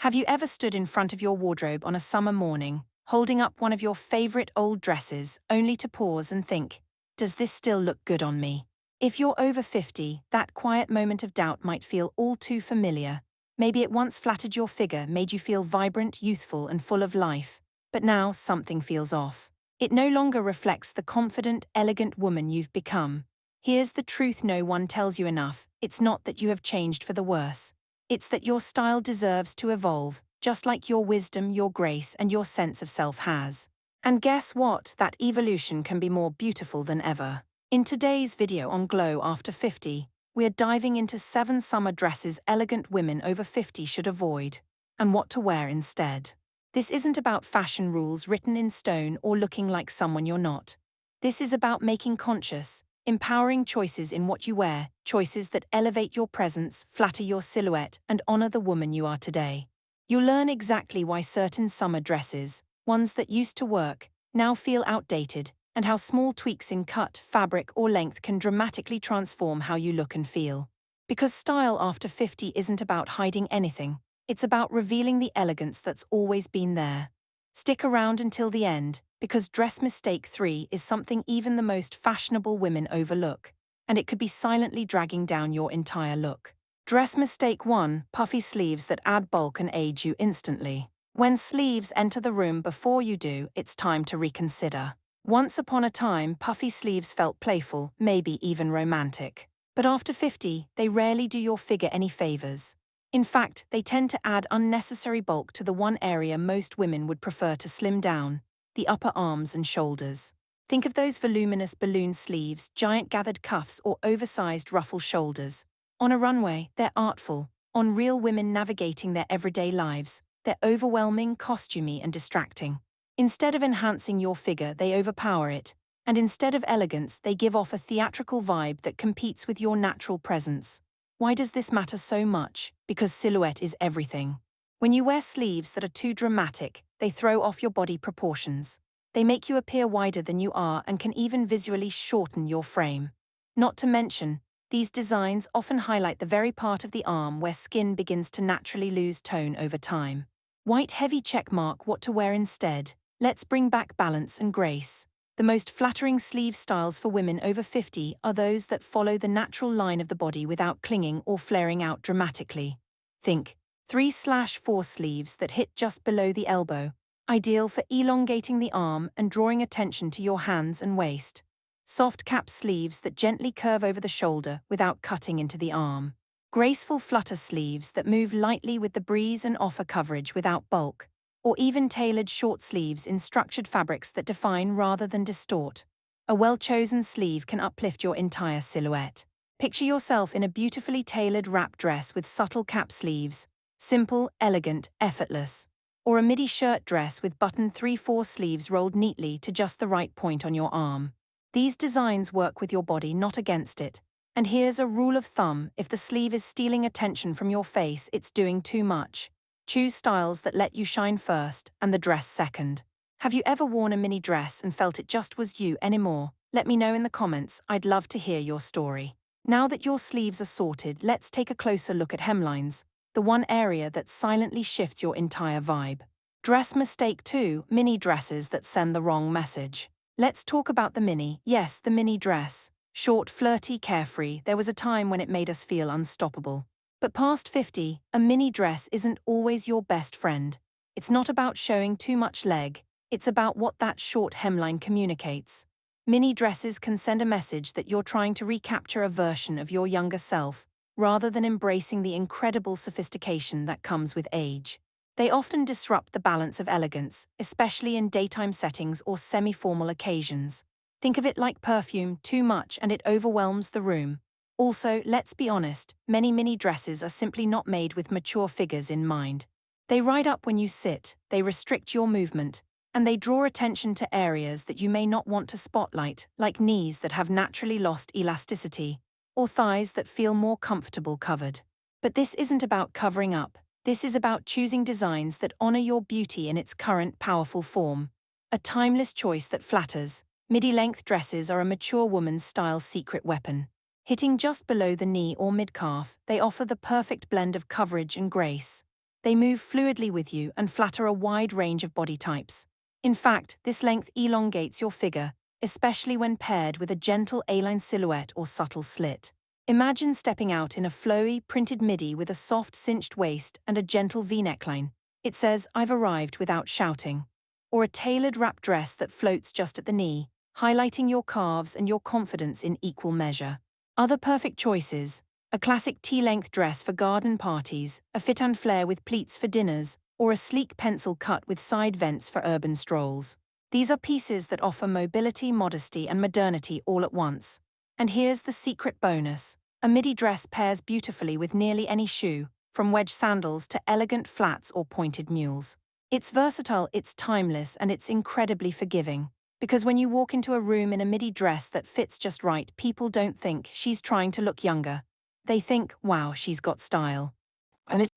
Have you ever stood in front of your wardrobe on a summer morning, holding up one of your favorite old dresses, only to pause and think, does this still look good on me? If you're over 50, that quiet moment of doubt might feel all too familiar. Maybe it once flattered your figure, made you feel vibrant, youthful, and full of life. But now something feels off. It no longer reflects the confident, elegant woman you've become. Here's the truth no one tells you enough: it's not that you have changed for the worse. It's that your style deserves to evolve, just like your wisdom, your grace, and your sense of self has. And guess what? That evolution can be more beautiful than ever. In today's video on Glow After 50, we're diving into 7 summer dresses elegant women over 50 should avoid, and what to wear instead. This isn't about fashion rules written in stone or looking like someone you're not. This is about making conscious, empowering choices in what you wear, choices that elevate your presence, flatter your silhouette, and honor the woman you are today. You'll learn exactly why certain summer dresses, ones that used to work, now feel outdated, and how small tweaks in cut, fabric, or length can dramatically transform how you look and feel. Because style after 50 isn't about hiding anything, it's about revealing the elegance that's always been there. Stick around until the end, because dress mistake 3 is something even the most fashionable women overlook, and it could be silently dragging down your entire look. Dress mistake 1: puffy sleeves that add bulk and age you instantly. When sleeves enter the room before you do, it's time to reconsider. Once upon a time, puffy sleeves felt playful, maybe even romantic. But after 50, they rarely do your figure any favors. In fact, they tend to add unnecessary bulk to the one area most women would prefer to slim down: the upper arms and shoulders. Think of those voluminous balloon sleeves, giant gathered cuffs, or oversized ruffle shoulders. On a runway, they're artful. On real women navigating their everyday lives, they're overwhelming, costumey, and distracting. Instead of enhancing your figure, they overpower it. And instead of elegance, they give off a theatrical vibe that competes with your natural presence. Why does this matter so much? Because silhouette is everything. When you wear sleeves that are too dramatic, they throw off your body proportions. They make you appear wider than you are and can even visually shorten your frame. Not to mention, these designs often highlight the very part of the arm where skin begins to naturally lose tone over time. White heavy checkmark: what to wear instead. Let's bring back balance and grace. The most flattering sleeve styles for women over 50 are those that follow the natural line of the body without clinging or flaring out dramatically. Think 3/4 sleeves that hit just below the elbow, ideal for elongating the arm and drawing attention to your hands and waist. Soft cap sleeves that gently curve over the shoulder without cutting into the arm. Graceful flutter sleeves that move lightly with the breeze and offer coverage without bulk. Or even tailored short sleeves in structured fabrics that define rather than distort. A well-chosen sleeve can uplift your entire silhouette. Picture yourself in a beautifully tailored wrap dress with subtle cap sleeves, simple, elegant, effortless. Or a midi shirt dress with buttoned 3/4 sleeves rolled neatly to just the right point on your arm. These designs work with your body, not against it. And here's a rule of thumb: if the sleeve is stealing attention from your face, it's doing too much. Choose styles that let you shine first and the dress second. Have you ever worn a mini dress and felt it just was you anymore? Let me know in the comments. I'd love to hear your story. Now that your sleeves are sorted, let's take a closer look at hemlines, the one area that silently shifts your entire vibe. Dress mistake 2: mini dresses that send the wrong message. Let's talk about the mini. Yes, the mini dress. Short, flirty, carefree, there was a time when it made us feel unstoppable. But past 50, a mini dress isn't always your best friend. It's not about showing too much leg, it's about what that short hemline communicates. Mini dresses can send a message that you're trying to recapture a version of your younger self, rather than embracing the incredible sophistication that comes with age. They often disrupt the balance of elegance, especially in daytime settings or semi-formal occasions. Think of it like perfume: too much and it overwhelms the room. Also, let's be honest, many mini dresses are simply not made with mature figures in mind. They ride up when you sit, they restrict your movement, and they draw attention to areas that you may not want to spotlight, like knees that have naturally lost elasticity, or thighs that feel more comfortable covered. But this isn't about covering up. This is about choosing designs that honor your beauty in its current powerful form. A timeless choice that flatters. Midi-length dresses are a mature woman's style secret weapon. Hitting just below the knee or mid-calf, they offer the perfect blend of coverage and grace. They move fluidly with you and flatter a wide range of body types. In fact, this length elongates your figure, especially when paired with a gentle A-line silhouette or subtle slit. Imagine stepping out in a flowy, printed midi with a soft, cinched waist and a gentle V-neckline. It says, "I've arrived," without shouting. Or a tailored wrap dress that floats just at the knee, highlighting your calves and your confidence in equal measure. Other perfect choices: a classic tea-length dress for garden parties, a fit and flare with pleats for dinners, or a sleek pencil cut with side vents for urban strolls. These are pieces that offer mobility, modesty, and modernity all at once. And here's the secret bonus: a midi dress pairs beautifully with nearly any shoe, from wedge sandals to elegant flats or pointed mules. It's versatile, it's timeless, and it's incredibly forgiving. Because when you walk into a room in a midi dress that fits just right, people don't think she's trying to look younger. They think, wow, she's got style.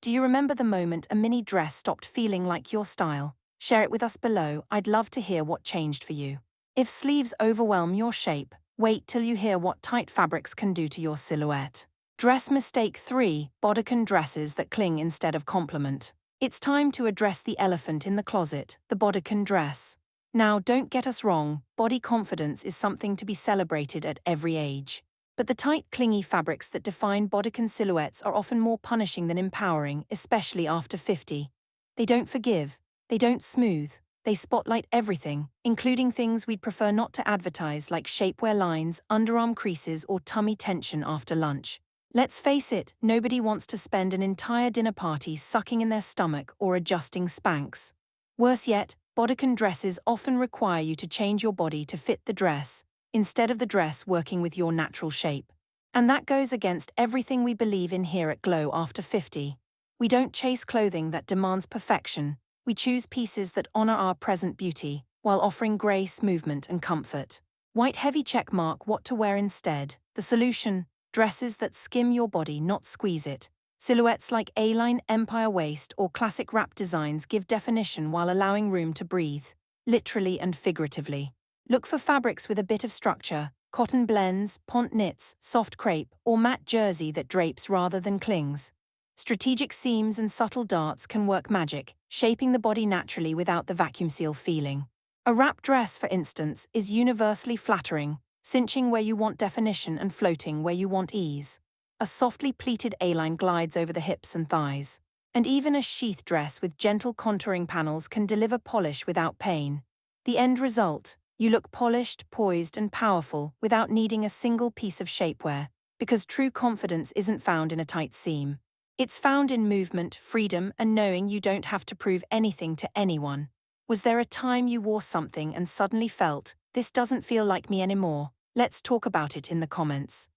Do you remember the moment a mini dress stopped feeling like your style? Share it with us below. I'd love to hear what changed for you. If sleeves overwhelm your shape, wait till you hear what tight fabrics can do to your silhouette. Dress mistake 3: bodycon dresses that cling instead of complement. It's time to address the elephant in the closet, the bodycon dress. Now, don't get us wrong, body confidence is something to be celebrated at every age. But the tight, clingy fabrics that define bodycon silhouettes are often more punishing than empowering, especially after 50. They don't forgive, they don't smooth, they spotlight everything, including things we'd prefer not to advertise, like shapewear lines, underarm creases, or tummy tension after lunch. Let's face it, nobody wants to spend an entire dinner party sucking in their stomach or adjusting Spanx. Worse yet, bodycon dresses often require you to change your body to fit the dress, instead of the dress working with your natural shape. And that goes against everything we believe in here at Glow After 50. We don't chase clothing that demands perfection, we choose pieces that honor our present beauty, while offering grace, movement, and comfort. White heavy check mark what to wear instead. The solution: dresses that skim your body, not squeeze it. Silhouettes like A-line empire waist or classic wrap designs give definition while allowing room to breathe, literally and figuratively. Look for fabrics with a bit of structure: cotton blends, pont knits, soft crepe, or matte jersey that drapes rather than clings. Strategic seams and subtle darts can work magic, shaping the body naturally without the vacuum seal feeling. A wrap dress, for instance, is universally flattering, cinching where you want definition and floating where you want ease. A softly pleated A-line glides over the hips and thighs. And even a sheath dress with gentle contouring panels can deliver polish without pain. The end result: you look polished, poised, and powerful without needing a single piece of shapewear, because true confidence isn't found in a tight seam. It's found in movement, freedom, and knowing you don't have to prove anything to anyone. Was there a time you wore something and suddenly felt, "This doesn't feel like me anymore"? Let's talk about it in the comments.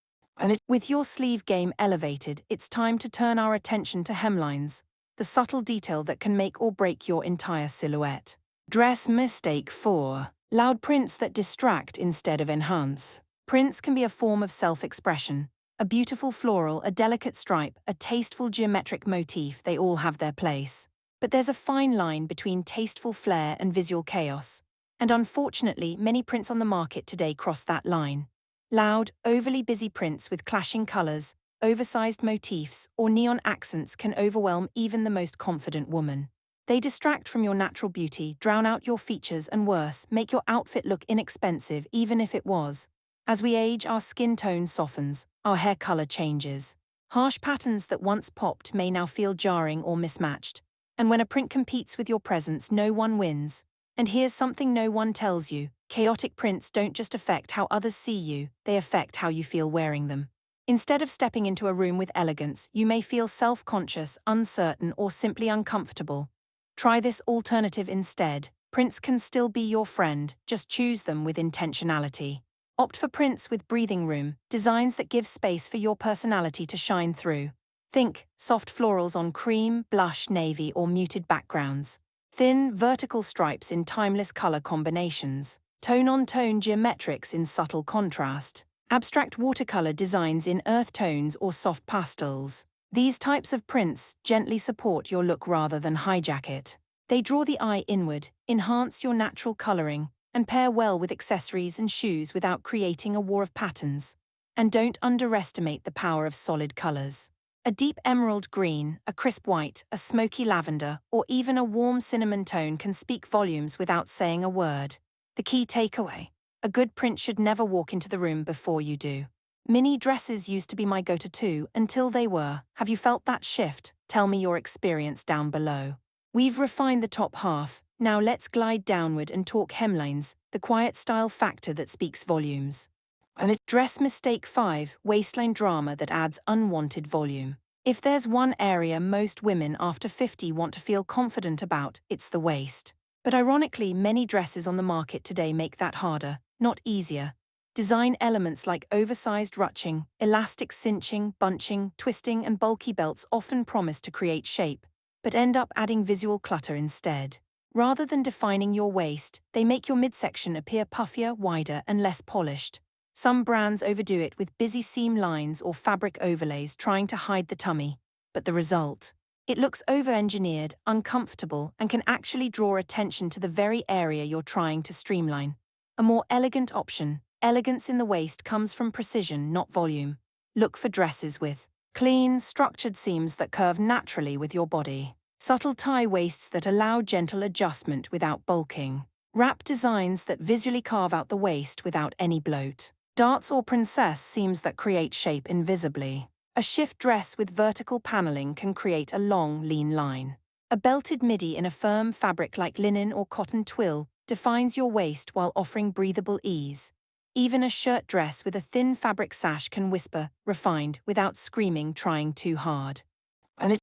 With your sleeve game elevated, it's time to turn our attention to hemlines, the subtle detail that can make or break your entire silhouette. Dress mistake 4: loud prints that distract instead of enhance. Prints can be a form of self-expression. A beautiful floral, a delicate stripe, a tasteful geometric motif, they all have their place. But there's a fine line between tasteful flair and visual chaos. And unfortunately, many prints on the market today cross that line. Loud, overly busy prints with clashing colors, oversized motifs, or neon accents can overwhelm even the most confident woman. They distract from your natural beauty, drown out your features, and worse, make your outfit look inexpensive even if it was. As we age, our skin tone softens, our hair color changes. Harsh patterns that once popped may now feel jarring or mismatched. And when a print competes with your presence, no one wins. And here's something no one tells you: chaotic prints don't just affect how others see you, they affect how you feel wearing them. Instead of stepping into a room with elegance, you may feel self-conscious, uncertain, or simply uncomfortable. Try this alternative instead. Prints can still be your friend, just choose them with intentionality. Opt for prints with breathing room, designs that give space for your personality to shine through. Think soft florals on cream, blush, navy, or muted backgrounds. Thin, vertical stripes in timeless color combinations. Tone-on-tone geometrics in subtle contrast. Abstract watercolor designs in earth tones or soft pastels. These types of prints gently support your look rather than hijack it. They draw the eye inward, enhance your natural coloring, and pair well with accessories and shoes without creating a war of patterns. And don't underestimate the power of solid colors. A deep emerald green, a crisp white, a smoky lavender, or even a warm cinnamon tone can speak volumes without saying a word. The key takeaway: a good print should never walk into the room before you do. Mini dresses used to be my go-to too, until they were. Have you felt that shift? Tell me your experience down below. We've refined the top half, now let's glide downward and talk hemlines, the quiet style factor that speaks volumes. And dress mistake 5, waistline drama that adds unwanted volume. If there's one area most women after 50 want to feel confident about, it's the waist. But ironically, many dresses on the market today make that harder, not easier. Design elements like oversized ruching, elastic cinching, bunching, twisting, and bulky belts often promise to create shape, but end up adding visual clutter instead. Rather than defining your waist, they make your midsection appear puffier, wider, and less polished. Some brands overdo it with busy seam lines or fabric overlays trying to hide the tummy. But the result? It looks over-engineered, uncomfortable, and can actually draw attention to the very area you're trying to streamline. A more elegant option: elegance in the waist comes from precision, not volume. Look for dresses with clean, structured seams that curve naturally with your body. Subtle tie waists that allow gentle adjustment without bulking. Wrap designs that visually carve out the waist without any bloat. Darts or princess seams that create shape invisibly. A shift dress with vertical paneling can create a long, lean line. A belted midi in a firm fabric like linen or cotton twill defines your waist while offering breathable ease. Even a shirt dress with a thin fabric sash can whisper, refined, without screaming, trying too hard.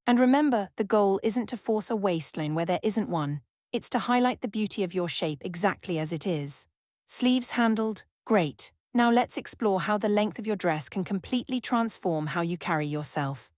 And remember, the goal isn't to force a waistline where there isn't one. It's to highlight the beauty of your shape exactly as it is. Sleeves handled? Great. Now let's explore how the length of your dress can completely transform how you carry yourself.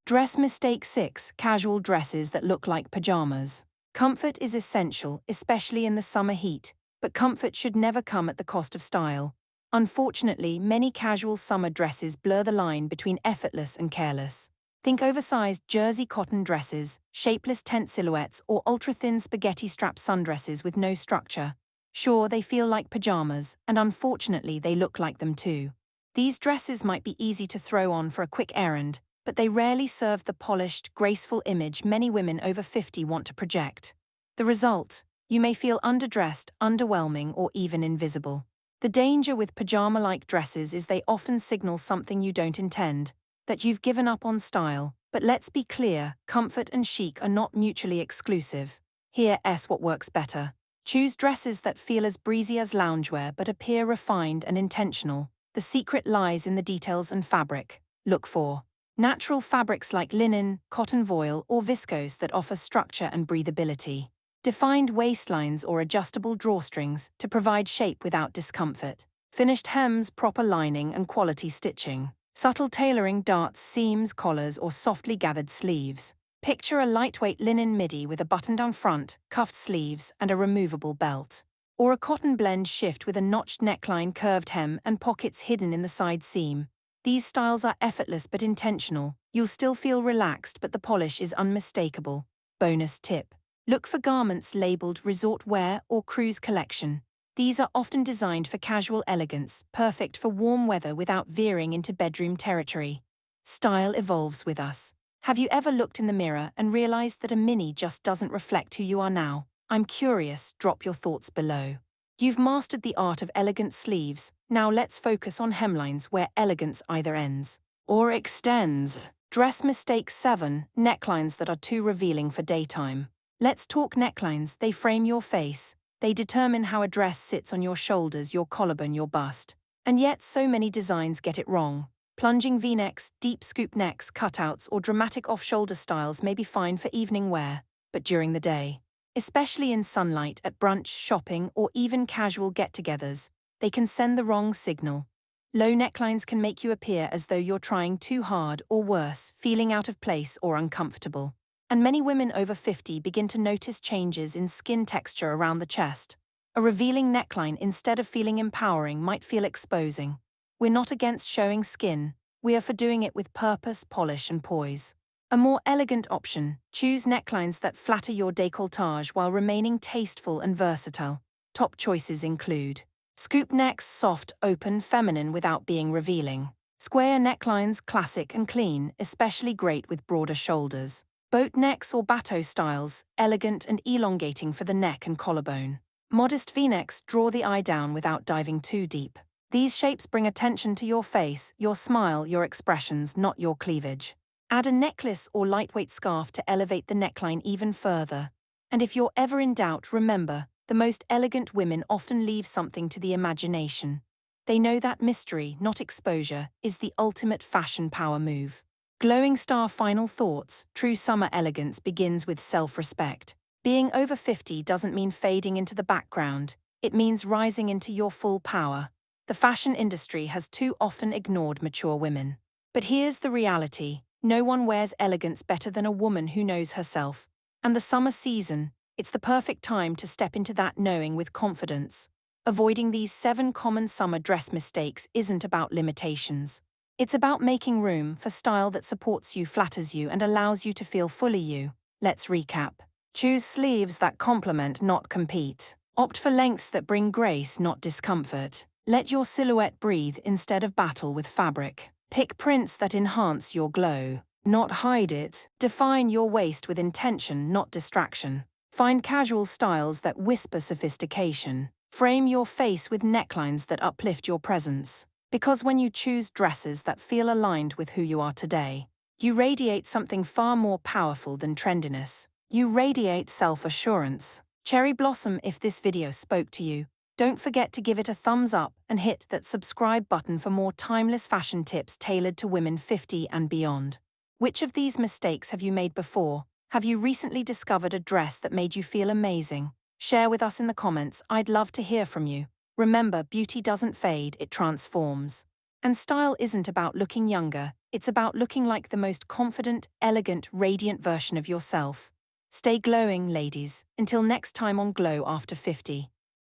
Dress mistake 6, casual dresses that look like pajamas. Comfort is essential, especially in the summer heat, but comfort should never come at the cost of style. Unfortunately, many casual summer dresses blur the line between effortless and careless. Think oversized jersey cotton dresses, shapeless tent silhouettes, or ultra-thin spaghetti strap sundresses with no structure. Sure, they feel like pajamas, and unfortunately they look like them too. These dresses might be easy to throw on for a quick errand, but they rarely serve the polished, graceful image many women over 50 want to project. The result? You may feel underdressed, underwhelming, or even invisible. The danger with pajama-like dresses is they often signal something you don't intend, that you've given up on style. But let's be clear, comfort and chic are not mutually exclusive. Here's what works better. Choose dresses that feel as breezy as loungewear but appear refined and intentional. The secret lies in the details and fabric. Look for natural fabrics like linen, cotton voile, or viscose that offer structure and breathability. Defined waistlines or adjustable drawstrings to provide shape without discomfort. Finished hems, proper lining, and quality stitching. Subtle tailoring, darts, seams, collars, or softly gathered sleeves. Picture a lightweight linen midi with a button-down front, cuffed sleeves, and a removable belt. Or a cotton blend shift with a notched neckline, curved hem, and pockets hidden in the side seam. These styles are effortless but intentional. You'll still feel relaxed, but the polish is unmistakable. Bonus tip: look for garments labeled resort wear or cruise collection. These are often designed for casual elegance, perfect for warm weather without veering into bedroom territory. Style evolves with us. Have you ever looked in the mirror and realized that a mini just doesn't reflect who you are now? I'm curious, drop your thoughts below. You've mastered the art of elegant sleeves, now let's focus on hemlines where elegance either ends or extends. Dress mistake 7, necklines that are too revealing for daytime. Let's talk necklines. They frame your face. They determine how a dress sits on your shoulders, your collarbone, your bust. And yet so many designs get it wrong. Plunging V-necks, deep scoop necks, cutouts, or dramatic off-shoulder styles may be fine for evening wear, but during the day, especially in sunlight, at brunch, shopping, or even casual get-togethers, they can send the wrong signal. Low necklines can make you appear as though you're trying too hard, or worse, feeling out of place or uncomfortable. And many women over 50 begin to notice changes in skin texture around the chest. A revealing neckline, instead of feeling empowering, might feel exposing. We're not against showing skin, we are for doing it with purpose, polish, and poise. A more elegant option: choose necklines that flatter your décolletage while remaining tasteful and versatile. Top choices include scoop necks, soft, open, feminine without being revealing. Square necklines, classic and clean, especially great with broader shoulders. Boat necks or bateau styles, elegant and elongating for the neck and collarbone. Modest V-necks draw the eye down without diving too deep. These shapes bring attention to your face, your smile, your expressions, not your cleavage. Add a necklace or lightweight scarf to elevate the neckline even further. And if you're ever in doubt, remember, the most elegant women often leave something to the imagination. They know that mystery, not exposure, is the ultimate fashion power move. Glowing star final thoughts. True summer elegance begins with self-respect. Being over 50 doesn't mean fading into the background. It means rising into your full power. The fashion industry has too often ignored mature women. But here's the reality. No one wears elegance better than a woman who knows herself. And the summer season, it's the perfect time to step into that knowing with confidence. Avoiding these 7 common summer dress mistakes isn't about limitations. It's about making room for style that supports you, flatters you, and allows you to feel fully you. Let's recap. Choose sleeves that complement, not compete. Opt for lengths that bring grace, not discomfort. Let your silhouette breathe instead of battle with fabric. Pick prints that enhance your glow, not hide it. Define your waist with intention, not distraction. Find casual styles that whisper sophistication. Frame your face with necklines that uplift your presence. Because when you choose dresses that feel aligned with who you are today, you radiate something far more powerful than trendiness. You radiate self-assurance. Cherry Blossom, if this video spoke to you, don't forget to give it a thumbs up and hit that subscribe button for more timeless fashion tips tailored to women 50 and beyond. Which of these mistakes have you made before? Have you recently discovered a dress that made you feel amazing? Share with us in the comments. I'd love to hear from you. Remember, beauty doesn't fade, it transforms. And style isn't about looking younger, it's about looking like the most confident, elegant, radiant version of yourself. Stay glowing, ladies. Until next time on Glow After 50.